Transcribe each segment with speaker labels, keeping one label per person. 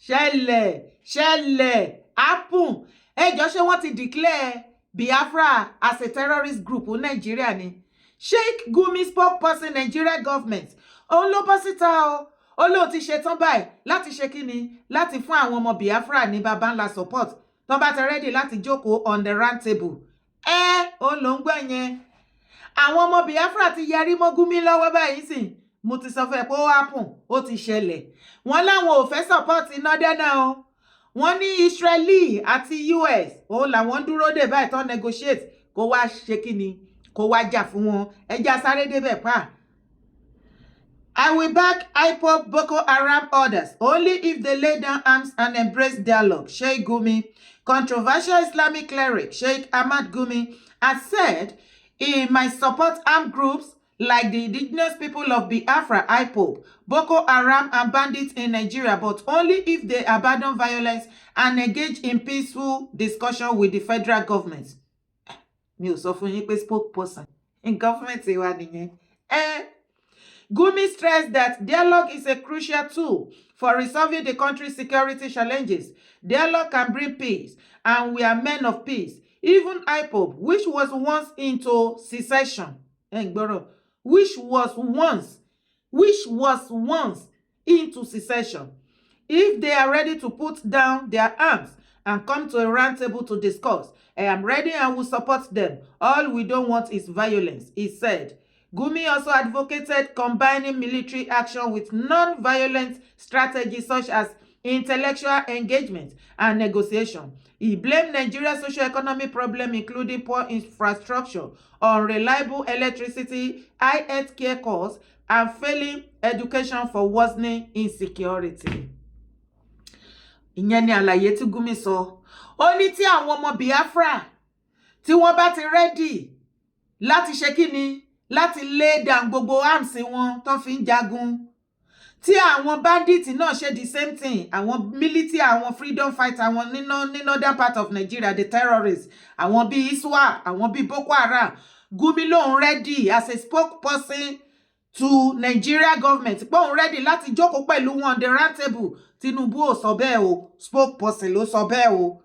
Speaker 1: ṣẹlẹ̀ happen. Ẹjọ́ ṣé wọ́n ti declare Biafra as a terrorist group in Nigeria ni. Sheikh Gumi spokesperson Nigeria government. Òun ló bọ́ síta o. Ó ló ti ṣetán báyìí láti ṣe kíni láti fún àwọn ọmọ Biafra ní baba ńlá support. Tó bá ti ready láti jókòó on the round table. Òun ló ń gbọ́ yẹn. Àwọn ọmọ Biafra ti yarí mọ́ Gumi lọ́wọ́ báyìí sìn. Mo ti sọ fún ẹ pé ó happen, ó ti ṣẹlẹ̀. Wọ́n láwọn ò fẹ́ support iná dáná o. Wọ́n ní Israeli àti US òun làwọn dúró dè báyìí tó negotiate kó wá ṣe kíni kó wá jà fún wọn. Ẹja sáré débẹ̀ pa. I will back IPOB Boko Haram orders only if they lay down arms and embrace dialogue. Sheikh Gumi, controversial Islamic cleric Sheikh Ahmad Gumi, has said he might support armed groups like the indigenous people of Biafra, IPOB, Boko Haram and bandits in Nigeria, but only if they abandon violence and engage in peaceful discussion with the federal government. Mi ò sọ fún yín pé spokesperson in government wa nìyẹn. Gumi stressed that dialogue is a crucial tool for resolving the country's security challenges. Dialogue can bring peace, and we are men of peace. Even IPOB, which was once into secession, which was once into secession, if they are ready to put down their arms and come to a round table to discuss, I am ready and will support them. All we don't want is violence, he said. Gumi also advocated combining military action with non-violent strategies such as intellectual engagement and negotiation. He blamed Nigeria's socio-economic problem, including poor infrastructure, unreliable electricity, high health care costs, and failing education for worsening insecurity. Ìyẹn ni àlàyé tí Gumi sọ. Ó ní tí àwọn ọmọ Biafra tí wọ́n bá ti ready láti ṣe kíni láti lay down gbogbo arms wọn tó fi ń jagun. Tí àwọn bandits náà ṣe the same thing, àwọn military, àwọn freedom fighter, àwọn ní northern part of Nigeria, the terrorists, àwọn bí ISWAP, àwọn bí Boko Haram. Gumi lóun ready as a spokesperson to Nigeria government. Pé òun ready láti jókòó pẹ̀lú wọn on the round table. Tinubu ò sọ bẹ́ẹ̀ o, spokesperson ló sọ bẹ́ẹ̀ o.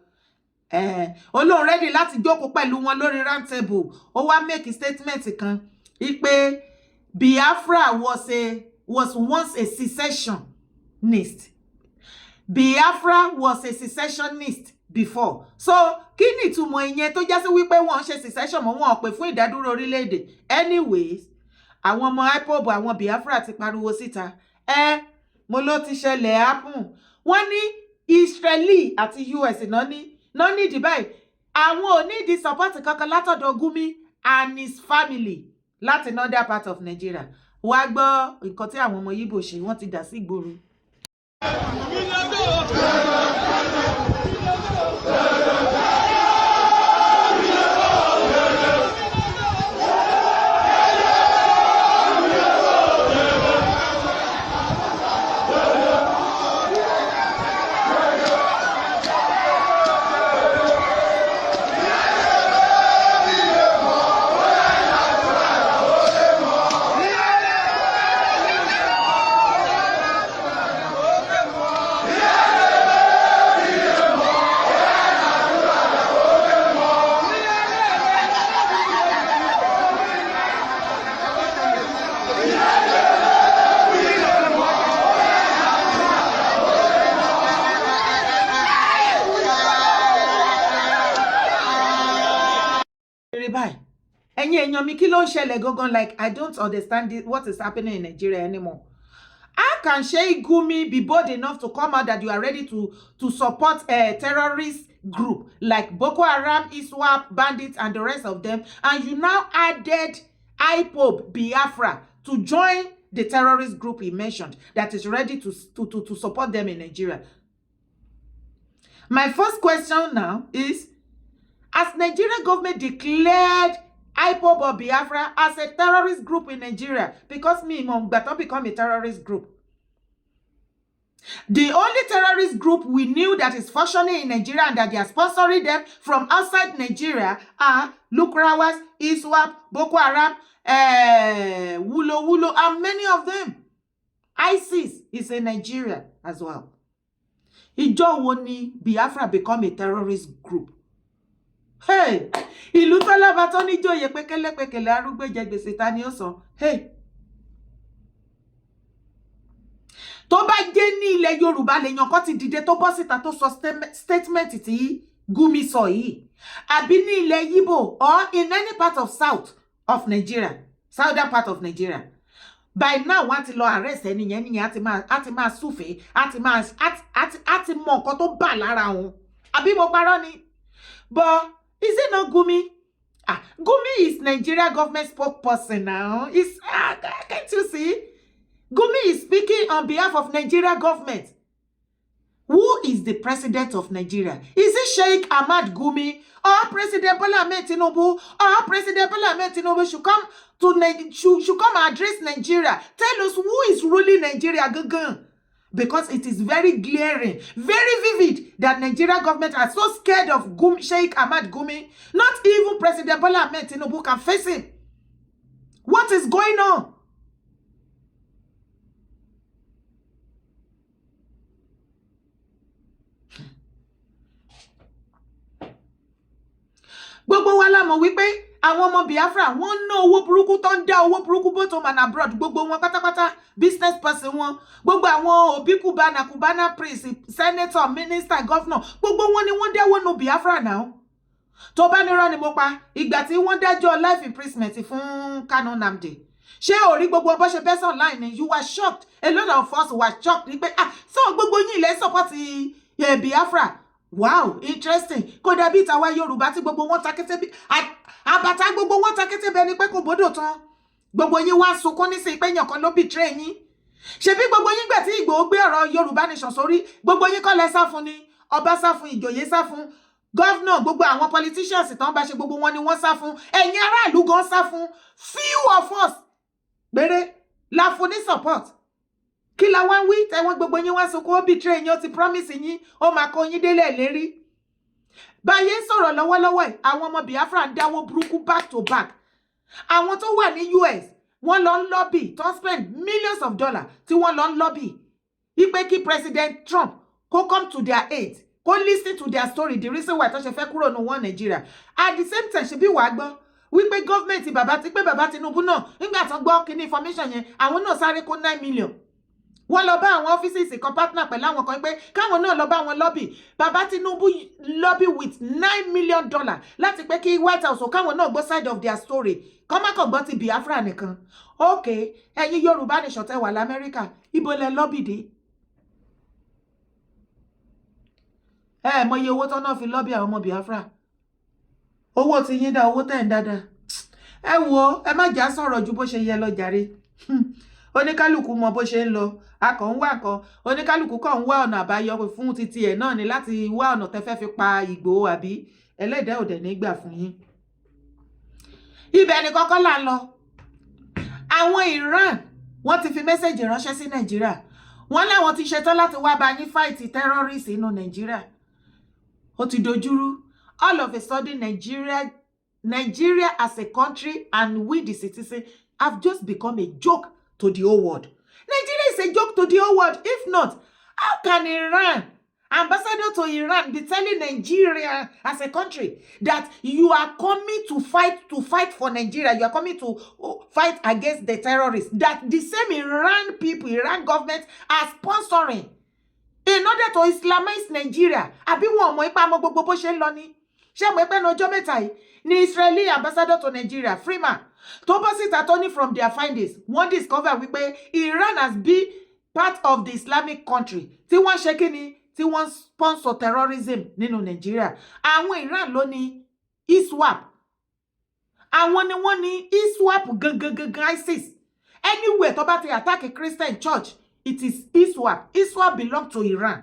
Speaker 1: Olóun ready láti jókòó pẹ̀lú wọn lórí round table. Ó wá make a statement kan. Ipe Biafra was once a secessionist. Biafra was a secessionist before. So, kí ni ìtumọ̀ ìyẹn tó jásí wípé wọ́n ṣe secession mọ́ wọn pè fún ìdádúró orílẹ̀-èdè. Anyways, àwọn ọmọ IPOB àwọn Biafra ti pariwo síta. Mo ló ti ṣẹlẹ̀ happen. Wọ́n ní Israeli àti US náà ní Dubai. Àwọn ò ní di support kankan látọ̀dọ̀ Gumi and his family láti another part of Nigeria. Wá gbọ́ nǹkan tí àwọn ọmọ Yíbò ṣe, wọ́n ti dà sí ìgboro. Ẹ̀yin èèyàn mi, kí ló ń ṣẹlẹ̀ gangan? Like, I don't understand what is happening in Nigeria anymore. How can Sheikh Gumi be bold enough to come out that you are ready to support a terrorist group like Boko Haram, ISWAP, bandits, and the rest of them, and you now added IPOB Biafra to join the terrorist group he mentioned that is ready to support them in Nigeria? My first question now is, has Nigeria government declared IPOB or Biafra as a terrorist group in Nigeria? Because Baton become a terrorist group. The only terrorist group we knew that is functioning in Nigeria and that they are sponsoring them from outside Nigeria are Lukrawas, ISWAP, Boko Haram, Wulo, and many of them. ISIS is in Nigeria as well. Ìjọ́ wo ni Biafra become a terrorist group? Hey, ìlú tọ́lábà tó níjòyè pékélépékélé arúgbó jẹ gbèsè ta ni ó san. Hey, tó bá jẹ́ ní ilẹ̀ Yorùbá lèèyàn kan ti dìde tó bọ́ síta tó sọ statement tí Gumi sọ yìí, àbí ní ilẹ̀ Igbo or in any part of south of Nigeria, southern part of Nigeria, by now wọ́n ti lọ arrest ẹni yẹn àti máa súfèé àti mọ nǹkan tó bà lára wọn. Àbí mo parọ́ ni? But is it not Gumi? Gumi is Nigeria government spokesperson now. Can't you see? Gumi is speaking on behalf of Nigeria government. Who is the president of Nigeria? Is it Sheikh Gumi or President Bola Ahmed Tinubu? Or President Bola Ahmed Tinubu should come and address Nigeria. Tell us who is ruling Nigeria, because it is very glaring, very vivid that Nigeria government are so scared of Sheikh Gumi. Not even President Bola Ahmed Tinubu can face him. What is going on? Gbogbo wa la mọ̀ wípé àwọn ọmọ Biafra wọ́n ná owó burúkú tó ń dá owó burúkú both home and abroad. Gbogbo wọn pátápátá business person wọn, gbogbo àwọn Obi Kubana prince, senator, minister, governor, gbogbo wọn ni wọ́n dáwọ́ no Biafra now. Tó bá ní rán ni mo pa ìgbà tí wọ́n dájọ́ life imprisonment fún Kanu Nnamdi. Ṣé o rí gbogbo bó ṣe best online? You were shocked. A lot of us were shocked. So gbogbo yín lè support Biafra. Wow, interesting. Kò dàbí tàwa Yorùbá tí gbogbo wọn takété bí àbàtà gbogbo wọn takété bẹ ní pé kò bodò tán. Gbogbo yín wá sunkún nísìn pé èèyàn kan ló betray yín. Ṣebí gbogbo yín gbà tí Ìgbòho gbé ọ̀rọ̀ Yorùbá nation sórí, gbogbo yín kọ́ lẹ sá fún ni. Ọba sá fún, ìjòyè sá fún, governor, gbogbo àwọn politicians tán bá ṣe gbogbo wọn ni wọ́n sá fún. Ẹ̀yin aráàlú gan sá fún. Few of us gbére la fún ní support. Kí la wá wí tẹ́wọ́n gbogbo yín wá sunkún ó betray yín ó ti promise yín ó máa kó yín délẹ̀ lérí. Báyé ń sọ̀rọ̀ lọ́wọ́lọ́wọ́ ẹ̀ àwọn ọmọ Biafra ń dáwó burúkú back to back. Àwọn tó wà ní US wọ́n lọ ń lobby tó spend millions of dollars tí wọ́n lọ ń lobby wípé kí President Trump kó come to their aid, kó listen to their story, the reason why tó ṣe fẹ́ kúrò ní wọn Nigeria. At the same time ṣe bí wàá gbọ́ wípé gọ́ọ̀mẹ̀ntì bàbá Tinubu náà nígbà tó gbọ́ kíní information yẹn àwọn náà sáré kó 9 million. Wọ́n lọ bá àwọn offices kan partner pẹ̀lú àwọn kan pé káwọn náà lọ bá wọn lobby. Bàbá Tinubu lobby with $9 million láti pé kí White House káwọn náà gbọ́ side of their story. Kọ́ má kàn gbọ́ ti Biafra nìkan. Okay, ẹ̀yin Yorùbá nation tẹ́ wà l'Amẹ́ríkà, ibo lẹ lobby dé? Mọ iye owó tó náà fi lobby àwọn ọmọ Biafra. Owó ti yín dá owó tẹ́ ń dáadáa. Ẹ wo, ẹ má jà sọ̀rọ̀ ju bó ṣe yẹ lọ jàre. Oníkálùkù mọ bó ṣe ń lọ, akàn ń wá kan, oníkálùkù kàn ń wá ọ̀nà àbáyọ fún títí ẹ̀ náà ni láti wá ọ̀nà tẹ́fẹ́ fi pa Ìgbòho àbí ẹlẹ́dẹ̀ òdẹ̀ nígbà fún yín. Ibẹ̀ ni kọ́kọ́ là ń lọ. Àwọn Iran wọ́n ti fi mẹ́sẹ̀jì ránṣẹ́ sí Nàìjíríà. Wọ́n láwọn ti ṣetán láti wá bá yín fight terrorists inú Nàìjíríà. Ó ti dojúrú. All of a sudden Nigeria as a country and we the citizens have just become a joke to the whole world. Nigeria is a joke to the whole world. If not, how can Iran, ambassador to Iran, be telling Nigeria as a country that you are coming to fight for Nigeria, you are coming to fight against the terrorists that the same Iran people, Iran government are sponsoring in order to Islamize Nigeria? Àbí wọn mọ̀ ipa mọ̀ gbogbo bó ṣe ń lọ ni. Ṣé mọ̀ pé ọjọ́ mẹ́ta yìí ni Israeli ambassador to Nigeria, Freeman, tó bọ́ síta tó ní from their findings, wọ́n discover wípé Iran has been part of the Islamic country tí wọ́n ṣe kíni tí wọ́n sponsor terrorism nínú Nigeria. Àwọn Iran ló ní ISWAP. Àwọn ni wọ́n ní ISWAP gangan ISIS. Anywhere tó bá ti attack a Christian church, it is ISWAP. ISWAP belong to Iran.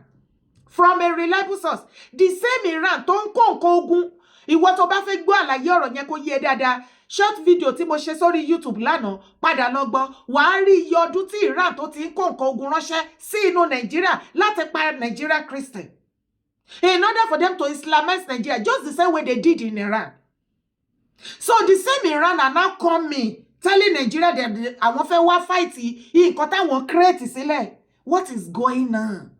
Speaker 1: From a reliable source. The same Iran tó ń kó nǹkan ogun. Ìwọ tó bá fẹ́ gbọ́ àlàyé ọ̀rọ̀ yẹn kó yé dáadáa. Short video tí mo ṣe sórí YouTube lánàá padà lọ gbọ́. Wàá rí iye ọdún tí Iran tó ti ń kó nǹkan ogun ránṣẹ́ sí inú Nigeria láti pa Nigeria Christian. In order for them to Islamize Nigeria, just the same way they did in Iran. So the same Iran are now coming, telling Nigeria that àwọn fẹ́ wá fight nǹkan táwọn create sílẹ̀. What is going on?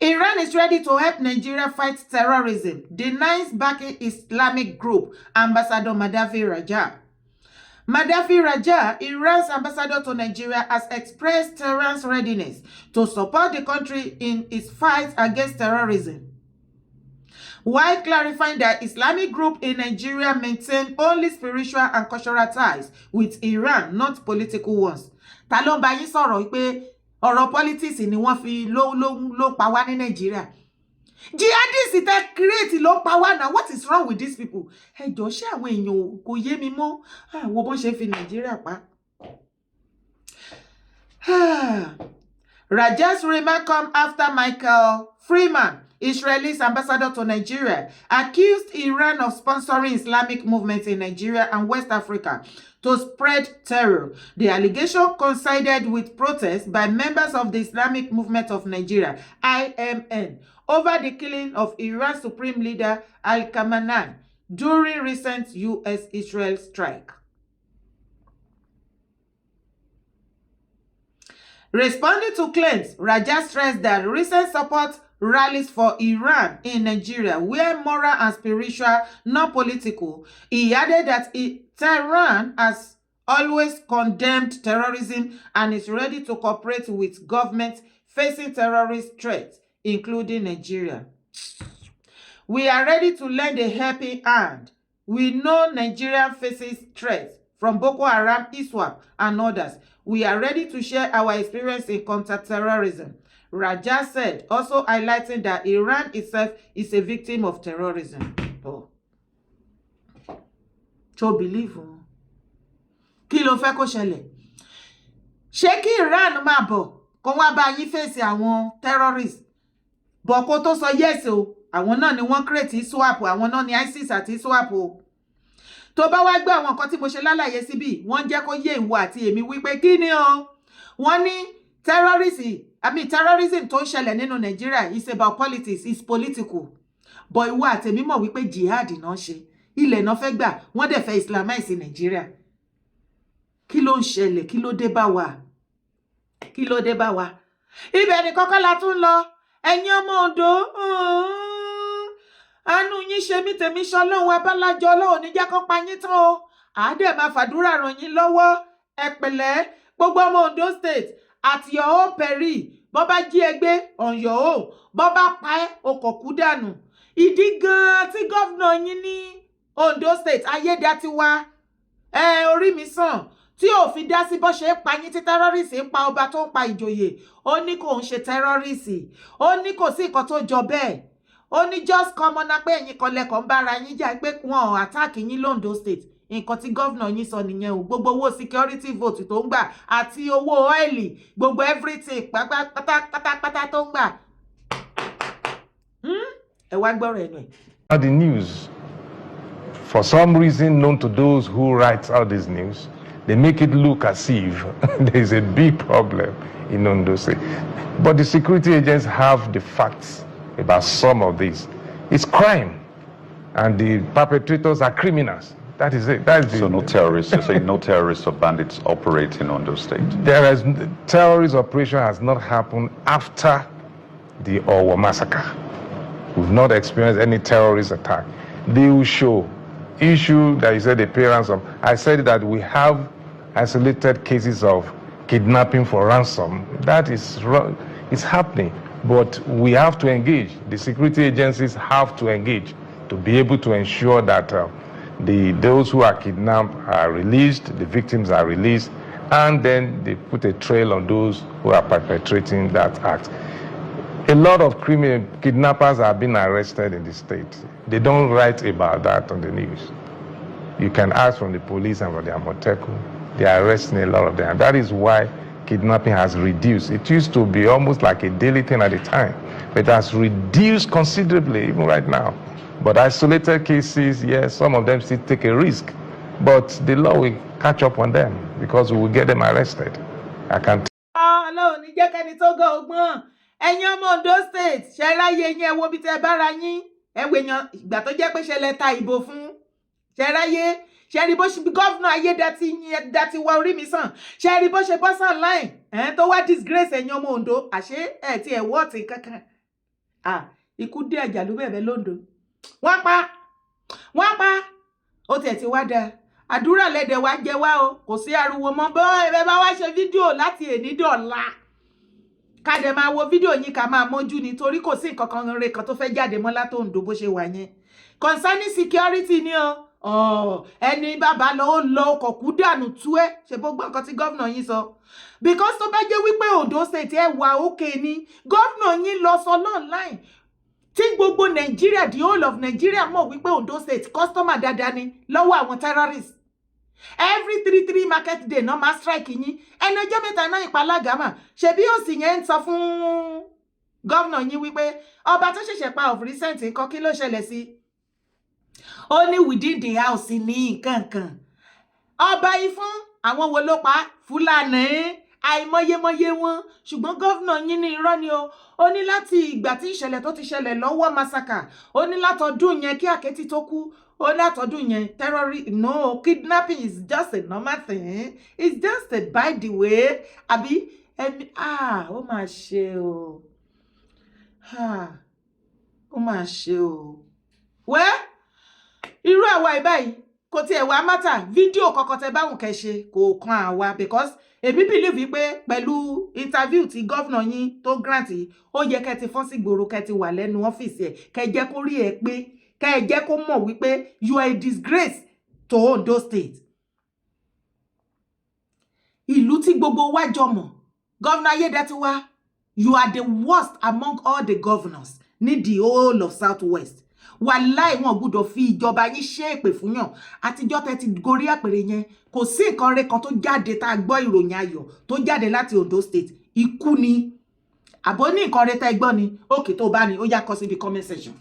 Speaker 1: Iran is ready to help Nigeria fight terrorism, denies backing Islamic group, Ambassador Madafi Raja. Madafi Raja, Iran's ambassador to Nigeria, has expressed Tehran's readiness to support the country in its fight against terrorism, while clarifying that Islamic group in Nigeria maintain only spiritual and cultural ties with Iran, not political ones. Ta ló ń bá yín sọ̀rọ̀ pé ọ̀rọ̀ politics ni wọ́n fi ló pa wá ní Nigeria. Jihadists that create low power now. What is wrong with these people? Hey, Joshua, when you go ye me more, wo bon ṣe fi Nigeria pa. Raja's remark come after Michael Freeman, Israel's ambassador to Nigeria, accused Iran of sponsoring Islamic movements in Nigeria and West Africa to spread terror. The allegation coincided with protests by members of the Islamic Movement of Nigeria, IMN, over the killing of Iran's supreme leader Al-Khamenei during recent US-Israel strike. Responding to claims, Raja stressed that recent support rallies for Iran in Nigeria were moral and spiritual, not political. He added that Tehran has always condemned terrorism and is ready to cooperate with governments facing terrorist threats, including Nigeria. We are ready to lend a helping hand. We know Nigeria faces threats from Boko Haram, ISWAP, and others. We are ready to share our experience in counter-terrorism, Raja said, also highlighting that Iran itself is a victim of terrorism. Oh. To believe. Kí ló fẹ́ kó ṣẹlẹ̀? Ṣé kí Iran máa bọ̀ kó wá bá yín fèsì àwọn terrorists? Bọ̀ kó tó sọ yes o, àwọn náà ni wọ́n create ISWAP, àwọn náà ni ISIS àti ISWAP o. Tó bá wá gbé àwọn nǹkan tí mo ṣe lálàyé síbí, wọ́n jẹ́ kó yé ìwọ àti èmi wípé kí ni o? Wọ́n ní terrorism tó ń ṣẹlẹ̀ nínú Nigeria is about politics, is political. But ìwọ àti èmi mọ̀ wípé jihad náà ṣe. Ilẹ̀ náà fẹ́ gbà, wọ́n dẹ̀ fẹ́ Islamize Nigeria. Kí ló ń ṣẹlẹ̀? Kí ló dé bá wa? Kí ló dé bá wa? Ibẹ̀ ni kọ́kọ́ la tún lọ. Ẹ̀yin ọmọ Ondo. Àánú yín ṣe mí tèmi ṣọlọ́run abálájọ Ọlọ́run ní jẹ́ kó pa yín tán o. Àádẹ́ máa fàdúrà ràn yín lọ́wọ́. Ẹ pẹ̀lẹ́ gbogbo ọmọ Ondo state at your own peril. Bó bá jí ẹ gbé on your own. Bó bá pa ẹ́ o kò kú dànù. Ìdí gan tí gọ́vnà yín ní Ondo state Ayedatiwa orí mi sàn tí ò fi dá sí bó ṣe pa yín tí tẹ́rọ́rìsì ń pa ọba tó ń pa ìjòyè. Ó ní kò ń ṣe tẹ́rọ́rìsì. Ó ní kò sí nǹkan tó jọ bẹ́ẹ̀. Ó ní just common na pé ẹ̀yin kan lẹ́kọ̀ọ́ ń bára yín jà pé wọ́n attack yín l'Ondo state. Nǹkan tí gọ́vnà yín sọ nìyẹn o. Gbogbo owó security vote tó ń gbà àti owó oil, gbogbo everything pátápátá tó ń gbà. Ẹ wá gbọ́rọ̀ ẹnu ẹ̀.
Speaker 2: The news, for some reason known to those who write out this news, they make it look as if there is a big problem in Ondo State. But the security agents have the facts about some of this. It's crime, and the perpetrators are criminals. That is it.
Speaker 3: So no terrorists, you're saying no terrorists or bandits operate in Ondo State?
Speaker 2: Terrorist operation has not happened after the Owo massacre. We've not experienced any terrorist attack. They will show issue that you said the parents of. I said that we have isolated cases of kidnapping for ransom. That is wrong. It's happening, but we have to engage. The security agencies have to engage to be able to ensure that those who are kidnapped are released, the victims are released, and then they put a trail on those who are perpetrating that act. A lot of kidnappers have been arrested in the state. They don't write about that on the news. You can ask from the police and from the Amoteco. They are arresting a lot of them. That is why kidnapping has reduced. It used to be almost like a daily thing at the time, but it has reduced considerably even right now. But isolated cases, yes, some of them still take a risk, but the law will catch up on them because we will get them arrested. I can't.
Speaker 1: Hello, ní jẹ́ kẹ́ni tó go ọgbọ́n. Ẹ̀yin ọmọ Ondo state, ṣe ráyè yín ẹ wo bí tẹ́ bára yín. Ẹ wo èèyàn ìgbà tó jẹ́ pé ṣe lẹ ta ìbò fún. Ṣe ráyè, ṣe rí bó ṣe gọ́vnà Ayedatiwa orí mi sàn. Ṣe rí bó ṣe bọ́ sàn line. Tó wá disgrace ẹ̀yin ọmọ Ondo, àṣé ẹ̀ tí ẹ̀ wọ́ọ̀tì kankan. ikú dé àjàlú bẹ̀bẹ̀ lóńdó wọ́n pa ó tiẹ̀ ti wá dáa àdúrà lẹ́dẹ̀ wá jẹ wá o kò sí ariwo mọ́ bọ́ ẹ bá wá ṣe fídíò láti èní dọ̀la ká dẹ̀ máa wo fídíò yín ká máa mójú nítorí kò sí nǹkan kan rẹ̀ kan tó fẹ́ jáde mọ́ látò Ondo bó ṣe wà yẹn concerning security ni o ẹni bàbá lọ ọkọ̀ kú dànù tú ẹ ṣe bó gbọ́ nǹkan tí gómìnà yín sọ because tó bá jẹ́ wípé Ondo state ẹ wà òkè ni gómìnà yín lọ sọ online tí gbogbo Nigeria the whole of Nigeria mọ̀ wípé Ondo state customer dáadáa ni lọ́wọ́ àwọn terrorists every 3 market day no ma strike yín ẹnu ọjọ́ mẹ́ta náà ìpalágàmà ṣebí òsì yẹn ń sọ fún gómìnà yín wípé ọba tó ṣẹ̀ṣẹ̀ pa of recent nǹkan kí ló ṣẹlẹ̀ sí ó ní within the house ní nǹkan ọba Ifọ̀n àwọn wo ló pa Fúlàní àìmọyemọye wọn ṣùgbọ́n gómìnà yín ní irọ́ ni ó ní láti ìgbà tí ìṣẹ̀lẹ̀ tó ti ṣẹlẹ̀ lọ́wọ́ massacre ó ní látọdún yẹn kí àkẹ́tì tó kú ó látọdún yẹn terrorism no kidnapping is just a normal thing it's just a by the way àbí ẹni ó máa ṣe o ó máa ṣe o wẹ́ irú àwa ìbáyìí kò tiẹ̀ wá mátà fídíò kọ̀ọ̀kan tẹ báwọn kẹ́ ṣe kò kan àwa because èmi believe pé pẹ̀lú interview tí gómìnà yín tó grant ó yẹ kẹ́ ti fọ́n sí gbòòrò kẹ́ ti wà lẹ́nu ọ́fíìsì ẹ̀ kẹ́ jẹ́ kó rí ẹ pé kẹ́ jẹ́ kó mọ̀ wípé you are a disgrace to Ondo state ìlú tí gbogbo wa jọ mọ̀ Governor Ayedatiwa you are the worst among all the governors ní the whole of Southwest wàláì wọn gbọ́dọ̀ fi ìjọba yín ṣe èpè fún yàn àtijọ́ tẹ́ ti gorí àpèrè yẹn kò sí nǹkan rẹ̀ kan tó jáde tá a gbọ́ ìròyìn ayọ̀ tó jáde láti Ondo state ikú ni àbọ̀ ní nǹkan rẹ̀ tá ẹ gbọ́ ni òkè tó bá ní ó yá kọ síbi comment section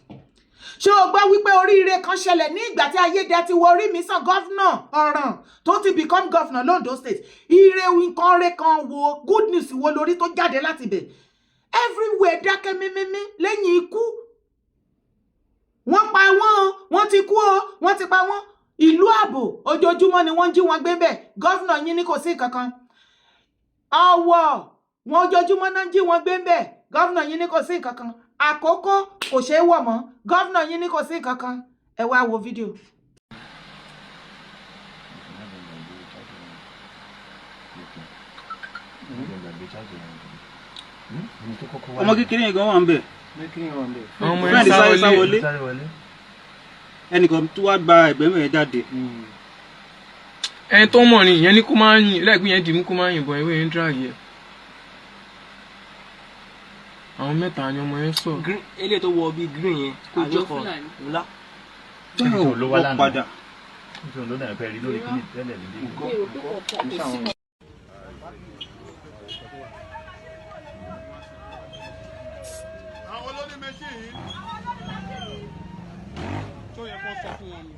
Speaker 1: ṣé o gbọ́ wípé oríire kan ṣẹlẹ̀ ní ìgbà tí Ayédatiwa orí mi sàn gọ́fúnà ọ̀ràn tó ti become governor l'Ondo state ire nǹkan rẹ̀ kan wo good news wo lórí tó jáde láti bẹ̀ everywhere dákẹ́ mímímí lẹ́yìn ikú wọ́n pa wọ́n ti kú wọ́n ti pa wọ́n ìlú ààbò ojoojúmọ́ ni wọ́n jí wọn gbé bẹ̀ gọ́fúnà yín ní kò sí kankan ọwọ́ wọn ojoojúmọ́ náà jí wọn gbé bẹ̀ gọ́fúnà yín ní kò sí kankan àkókò kò ṣeé wọ̀ mọ́ gọ́fúnà yín ní kò sí kankan ẹ wá wo fídíò.
Speaker 4: ọmọ kékeré yẹn gan wà ń bẹ̀
Speaker 5: ọmọ yẹn sáré wọlé
Speaker 4: ẹnìkan tó wá gba ẹgbẹ́ mẹ́rin jáde.
Speaker 5: ẹni tó mọ̀ ni ìyẹn ní kó máa ń yìn lẹ́gbẹ̀ẹ́ yẹn dì mú kó máa ń yìnbọn ìwé yẹn ń dráàgì ẹ̀. àwọn mẹ́ta ni ọmọ yẹn sọ.
Speaker 6: eléyìí tó wọ bíi green yẹn kò jọ kọ ńlá.
Speaker 4: báwo ló wá lánàá padà.
Speaker 3: nítorí ló dàbí rí lórí kíní tẹ́lẹ̀ nílé.
Speaker 7: àwọn olórí méjì yìí tó yẹ kó sọ fún wọn ni.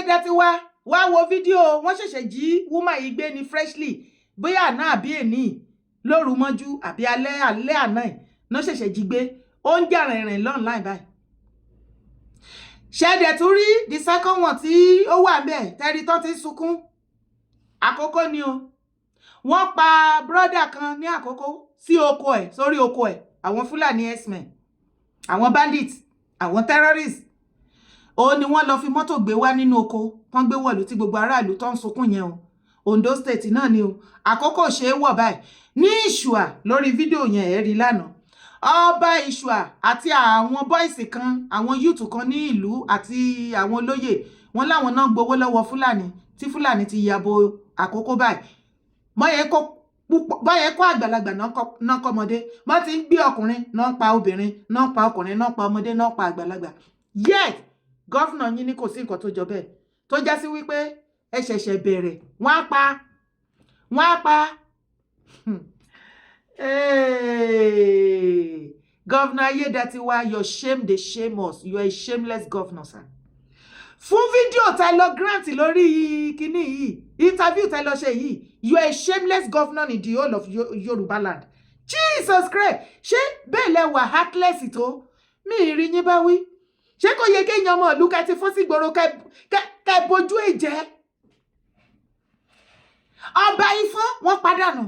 Speaker 1: Ayedatiwa wá wo fídíò wọ́n ṣẹ̀ṣẹ̀ jí woman yìí gbé ní freshly bóyá àná àbí èní lóru mọ́jú àbí alẹ́ àná ẹ̀ náà ṣẹ̀ṣẹ̀ jí gbé ó ń jà rìnrìn online báyìí ṣẹ́dẹ̀ tún rí the second one tí ó wà ńbẹ̀ tẹ́rí tó ti sunkún Àkókó ni o wọ́n pa brọ́dà kan ní Àkókó sí oko ẹ̀ sórí oko ẹ̀ àwọn Fúlàní herdsmen àwọn bandits àwọn terrorists ó ní wọ́n lọ fi mọ́tò gbé wá nínú oko tán gbé wọ̀lú tí gbogbo aráàlú tó ń sunkún yẹn o Ondo state náà ni o Àkókó ṣe é wọ̀ báyìí ní Ìṣùà lórí fídíò yẹn ẹ̀ rí lánàá ọba Ìṣùà àti àwọn bọ́ìsì kan àwọn yúùtù kan ní ìlú àti àwọn olóyè wọn láwọn náà gbowó lọ́wọ́ Fúlàní tí Fúlàní ti yàbò Àkókó báyìí bọ́yẹ kó àgbàlagbà náà kọ́mọdé wọ́n ti ń gbé ọkùnrin náà pa obìnrin náà pa ọkùnrin náà pa ọmọdé náà pa àgbàlagbà yet gọ́fìnà yín ní kò sí nǹkan tó jọ bẹ́ẹ̀ tó já sí wípé ẹ ṣẹ̀ṣẹ̀ bẹ̀rẹ̀ wọ́n á pa Governor Ayedatiwa, your shame dey shame us. You are a shameless governor, sir. Fún fídíò tẹ́ lọ grant lórí kíní yìí, interview tẹ́ lọ ṣe yìí, you are a shameless governor in the whole of Yoruba land. Jesus Christ, ṣé bẹ́ẹ̀ lẹ wà heartless tó? Mi rí yín bá wí. Ṣé kò yẹ kéèyàn ọmọ ìlú kẹ́ ti fún sí gbòòrò kẹ́ bojú ìjẹ́? Ọba Ifọ̀n wọ́n pàdánù.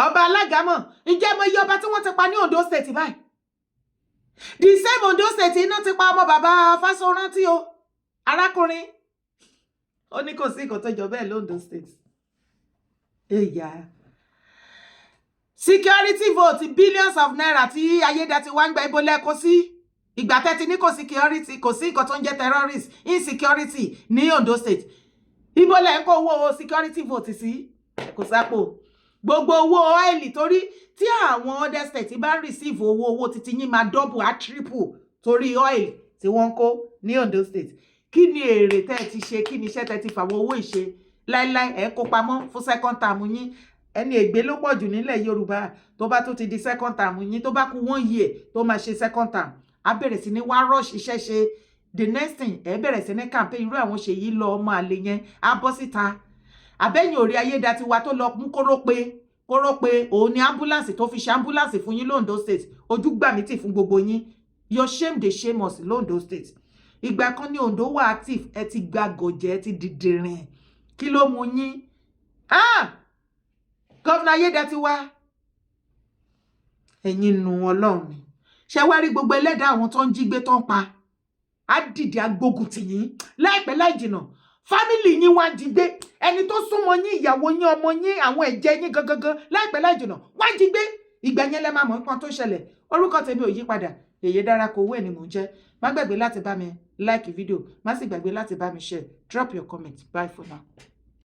Speaker 1: Ọba Alágàmọ̀, ǹjẹ́ mo yí ọba tí wọ́n ti pa ní Ondo state báyìí? The same Ondo state iná ti pa ọmọ bàbá Fáṣọrántí o, arákùnrin. Ó ní kò sí nǹkan tó jọ bẹ́ẹ̀ l'Ondo state. Security vote billions of naira tí Ayedatiwa ń gba ibo lẹ́kọ́ sí. Ìgbà tẹ́tí ní kò security, kò sí nǹkan tó ń jẹ́ terrorist, insecurity ní Ondo state. Ibo lẹ́ ń kó owó security vote sí? Kò sápò. Gbogbo owó ọ́ìlì torí tí àwọn other state bá receive owó títí yín máa double a triple torí ọ́ìlì tí wọ́n kó ní Ondo state. Kí ni èrè tẹ́ ti ṣe, kí ni iṣẹ́ tẹ́ ti fàwọn owó ìṣe láíláí ẹ kó pamọ́ fún second term yín. Ẹni ègbé ló pọ̀ jù nílẹ̀ Yorùbá tó bá tó ti di second term yín tó bá kú 1 year tó máa ṣe second term á bẹ̀rẹ̀ sí ní wá rush iṣẹ́ ṣe the next thing ẹ bẹ̀rẹ̀ sí ní campaign irú àwọn ṣe yìí lọ ọmọ àlè yẹn á bọ́ síta. Àbẹ́yìn orí Ayedatiwa tó lọ mú kóró pé òun ni ambulance tó fi ṣe ambulance fún yín l'Ondo state ojú gbà mí tì fún gbogbo yín. Your shame dey shame us l'Ondo state. Ìgbà kan ní Ondo wà active ẹ ti gba gòjẹ́ ẹ ti dìdìrìn kí ló mú yín? Governor Ayedatiwa ẹ̀yin nu Ọlọ́run ni ṣe wá rí gbogbo ẹlẹ́dàá àwọn tó ń jí gbé tó ń pa á dìde agbógun tì yín láìpẹ́ láì jìnà. Family yín wá jí gbé ẹni tó súnmọ́ yín ìyàwó yín ọmọ yín àwọn ẹ̀jẹ̀ yín gangan láìpẹ́ láì jìnà wá jí gbé. Ìgbà yẹn lẹ máa mọ̀ nǹkan tó ṣẹlẹ̀. Orúkọ tèmi ò yí padà Ayedatiwa Bayeje ni mò ń jẹ́. Má gbàgbé láti bá mi like video má sì gbàgbé láti bá mi share. Drop your comment. Bye for now.